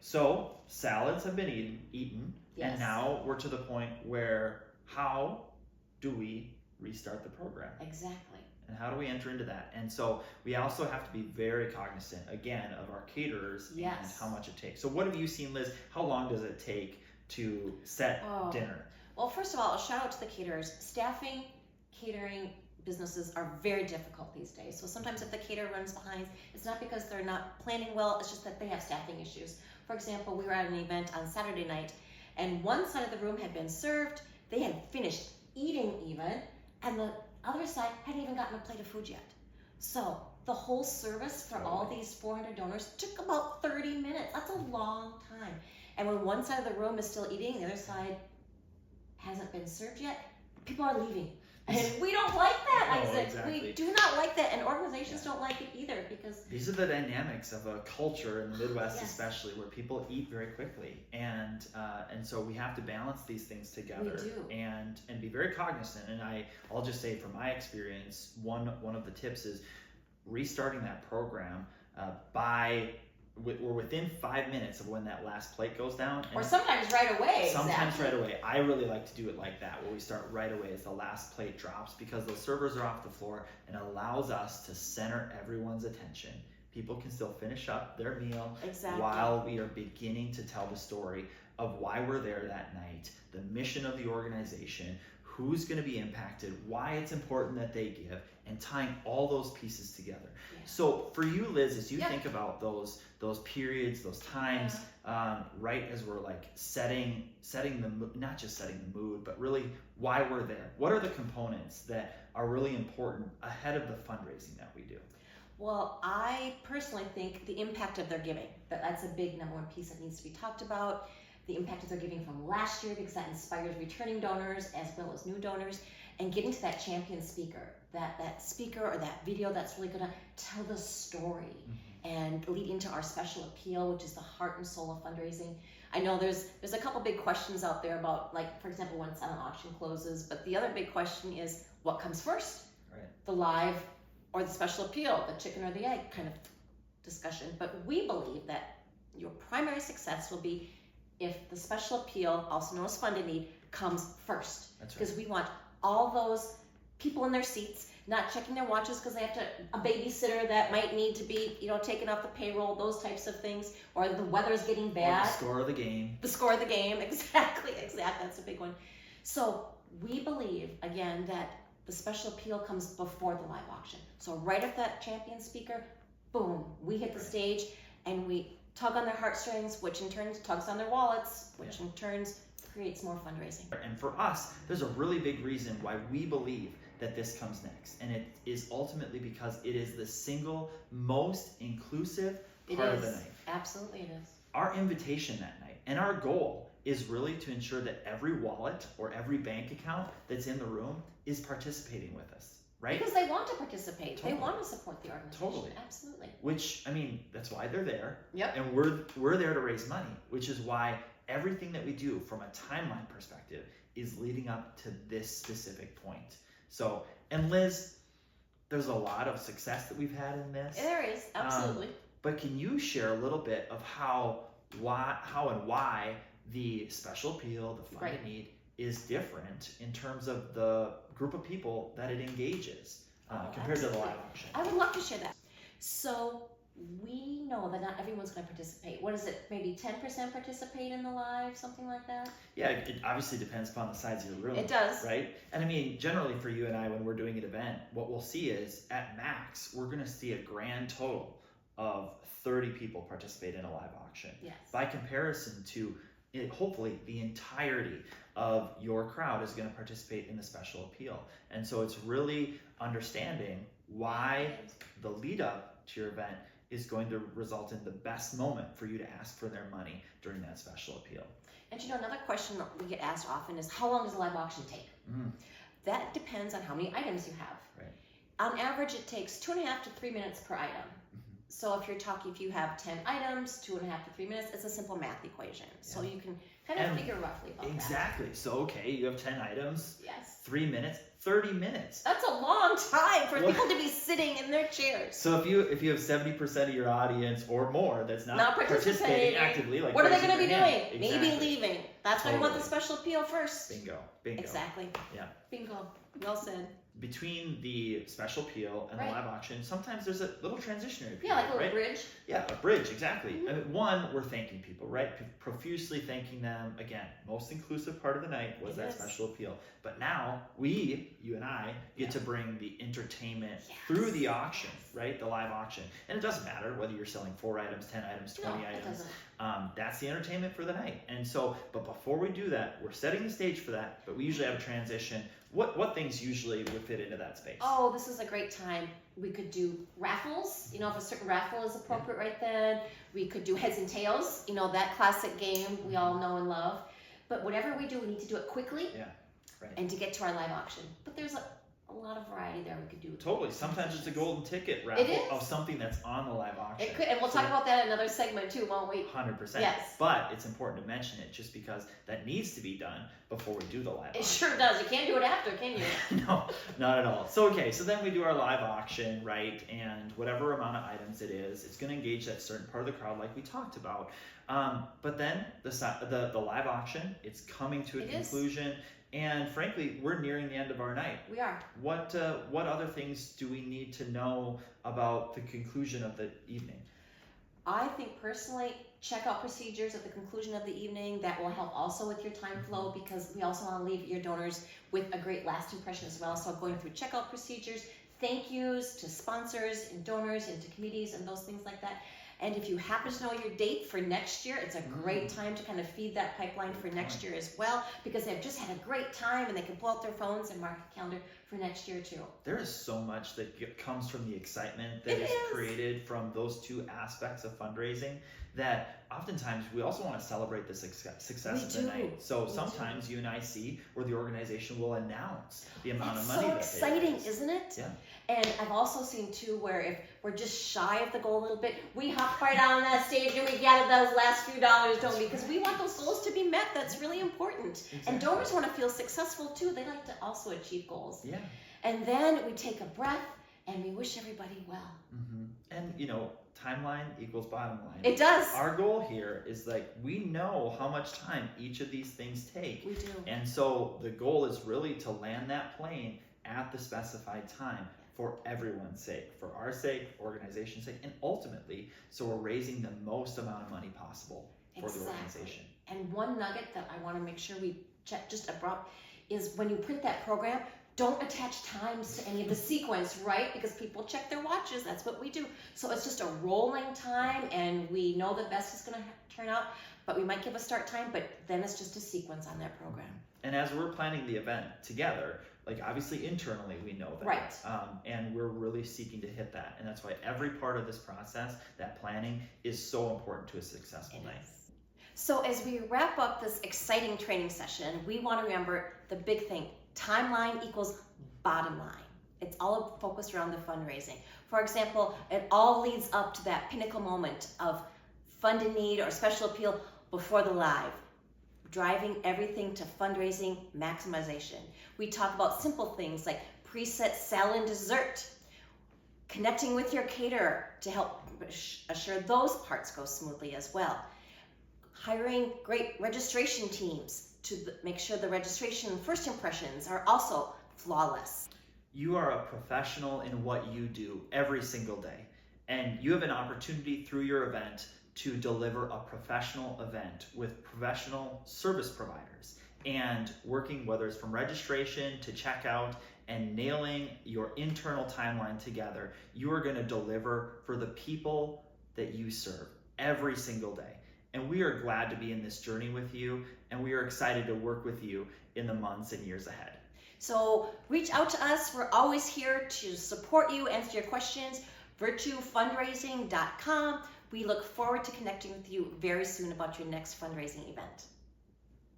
So salads have been eaten, Yes. and now we're to the point where how do we restart the program? Exactly. And how do we enter into that? And so we also have to be very cognizant, again, of our caterers Yes. and how much it takes. So what have you seen, Liz? How long does it take to set dinner? Well, first of all, a shout out to the caterers. Staffing catering businesses are very difficult these days. So sometimes if the caterer runs behind, it's not because they're not planning well, it's just that they have staffing issues. For example, we were at an event on Saturday night, and one side of the room had been served, they had finished eating even, and the other side hadn't even gotten a plate of food yet. So the whole service for all these 400 donors took about 30 minutes. That's a long time. And when one side of the room is still eating, the other side hasn't been served yet, people are leaving. And we don't like that, Isaac. Exactly. We do not like that, and organizations don't like it either, because these are the dynamics of a culture in the Midwest, Yes. especially, where people eat very quickly, and so we have to balance these things together. We do. and be very cognizant. And I'll just say from my experience, one of the tips is restarting that program we're within 5 minutes of when that last plate goes down. or sometimes right away. Sometimes exactly. right away. I really like to do it like that, where we start right away as the last plate drops, because those servers are off the floor and allows us to center everyone's attention. People can still finish up their meal Exactly. while we are beginning to tell the story of why we're there that night, the mission of the organization, who's going to be impacted, why it's important that they give, and tying all those pieces together. Yeah. So for you, Liz, as you Yep. think about those periods, those times, right as we're like setting the, not just setting the mood, but really why we're there. What are the components that are really important ahead of the fundraising that we do? Well, I personally think the impact of their giving, that's a big number one piece that needs to be talked about. The impact of their giving from last year, because that inspires returning donors as well as new donors, and getting to that champion speaker, that speaker or that video that's really going to tell the story and lead into our special appeal, which is the heart and soul of fundraising. I know there's a couple big questions out there about, like, for example, when silent auction closes, but the other big question is what comes first? Right. The live or the special appeal, the chicken or the egg kind of discussion. But we believe that your primary success will be if the special appeal, also known as funded need, comes first. That's right. Because we want all those people in their seats, not checking their watches because they have a babysitter that might need to be, taken off the payroll, those types of things, or the weather's getting bad. Or the score of the game. The score of the game, exactly, that's a big one. So we believe, again, that the special appeal comes before the live auction. So right at that champion speaker, boom, we hit the stage and we tug on their heartstrings, which in turn tugs on their wallets, which in turn creates more fundraising. And for us, there's a really big reason why we believe that this comes next. And it is ultimately because it is the single most inclusive part of the night. Absolutely it is. Our invitation that night and our goal is really to ensure that every wallet or every bank account that's in the room is participating with us. Right? Because they want to participate. Totally. They want to support the organization. Totally. Absolutely. Which, that's why they're there. Yep. And we're there to raise money, which is why everything that we do from a timeline perspective is leading up to this specific point. So, and Liz, there's a lot of success that we've had in this. There is, absolutely. But can you share a little bit of how and why the special appeal, the funded need, is different in terms of the group of people that it engages compared to the live auction? I would love to share that. So we know that not everyone's going to participate. What is it? Maybe 10% participate in the live, something like that? Yeah, it obviously depends upon the size of your room. It does. Right? And generally for you and I, when we're doing an event, what we'll see is at max, we're going to see a grand total of 30 people participate in a live auction. Yes. By comparison to hopefully the entirety of your crowd is going to participate in the special appeal. And so it's really understanding why the lead up to your event is going to result in the best moment for you to ask for their money during that special appeal. And another question that we get asked often is, how long does a live auction take? That depends on how many items you have. Right. On average, it takes 2.5 to 3 minutes per item. So if you have 10 items, 2.5 to 3 minutes, it's a simple math equation. So you can kind of figure roughly about exactly. So, okay, you have 10 items, that. Yes. 3 minutes, 30 minutes. That's a long time for people to be sitting in their chairs. So if you have 70% of your audience or more that's not participating actively, like what are they going to be doing? Exactly. Maybe leaving. That's why we want the special appeal first. Bingo. Exactly. Yeah. Bingo. Well said. Between the special appeal and the live auction, sometimes there's a little transitionary period. Yeah, like a little bridge. Yeah, a bridge, exactly. I mean, one, we're thanking people, right? Profusely thanking them. Again, most inclusive part of the night was that special appeal. But now you and I, get to bring the entertainment through the auction, right? The live auction. And it doesn't matter whether you're selling 4 items, 10 items, 20 items. That's the entertainment for the night. And so, but before we do that, we're setting the stage for that, but we usually have a transition. What things usually would fit into that space? Oh, this is a great time. We could do raffles, if a certain raffle is appropriate right then. We could do heads and tails, that classic game we all know and love. But whatever we do, we need to do it quickly and to get to our live auction. But there's a lot of variety there we could do. Totally. Sometimes it's a golden ticket raffle of something that's on the live auction. It could, and we'll talk about that in another segment too, won't we? 100%. Yes. But it's important to mention it just because that needs to be done before we do the live auction. It sure does. You can't do it after, can you? No, not at all. So, okay, so then we do our live auction, right? And whatever amount of items it is, it's going to engage that certain part of the crowd like we talked about. But then the live auction, it's coming to a conclusion. And frankly, we're nearing the end of our night. We are. What other things do we need to know about the conclusion of the evening? I think personally, checkout procedures at the conclusion of the evening, that will help also with your time flow, because we also want to leave your donors with a great last impression as well. So going through checkout procedures, thank yous to sponsors and donors and to committees and those things like that. And if you happen to know your date for next year, it's a great time to kind of feed that pipeline for next year as well, because they've just had a great time and they can pull out their phones and mark a calendar for next year too. There is so much that comes from the excitement that is created from those two aspects of fundraising, that oftentimes we also want to celebrate the success of the night. So sometimes you and I see where the organization will announce the amount of money. It's so exciting, isn't it? Yeah. And I've also seen too where if we're just shy of the goal a little bit, we hop right on that stage and we gather those last few dollars, don't we? Because we want those goals to be met. That's really important. Exactly. And donors want to feel successful too. They like to also achieve goals. Yeah. And then we take a breath and we wish everybody well. Mm-hmm. And timeline equals bottom line. It does. Our goal here is we know how much time each of these things take. We do. And so the goal is really to land that plane at the specified time for everyone's sake, for our sake, organization's sake, and ultimately, so we're raising the most amount of money possible for the organization. And one nugget that I want to make sure we check just abrupt is when you print that program, don't attach times to any of the sequence, right? Because people check their watches. That's what we do. So it's just a rolling time, and we know the best is going to turn out, but we might give a start time, but then it's just a sequence on that program. And as we're planning the event together, obviously internally we know that. Right. And we're really seeking to hit that. And that's why every part of this process, that planning, is so important to a successful night. So as we wrap up this exciting training session, we want to remember the big thing. Timeline equals bottom line. It's all focused around the fundraising. For example, it all leads up to that pinnacle moment of fund in need or special appeal before the live, driving everything to fundraising maximization. We talk about simple things like preset salad and dessert, connecting with your caterer to help assure those parts go smoothly as well, hiring great registration teams to make sure the registration and first impressions are also flawless. You are a professional in what you do every single day, and you have an opportunity through your event to deliver a professional event with professional service providers, and working, whether it's from registration to checkout, and nailing your internal timeline together. You are going to deliver for the people that you serve every single day. And we are glad to be in this journey with you, and we are excited to work with you in the months and years ahead. So reach out to us. We're always here to support you, answer your questions. virtuefundraising.com. We look forward to connecting with you very soon about your next fundraising event.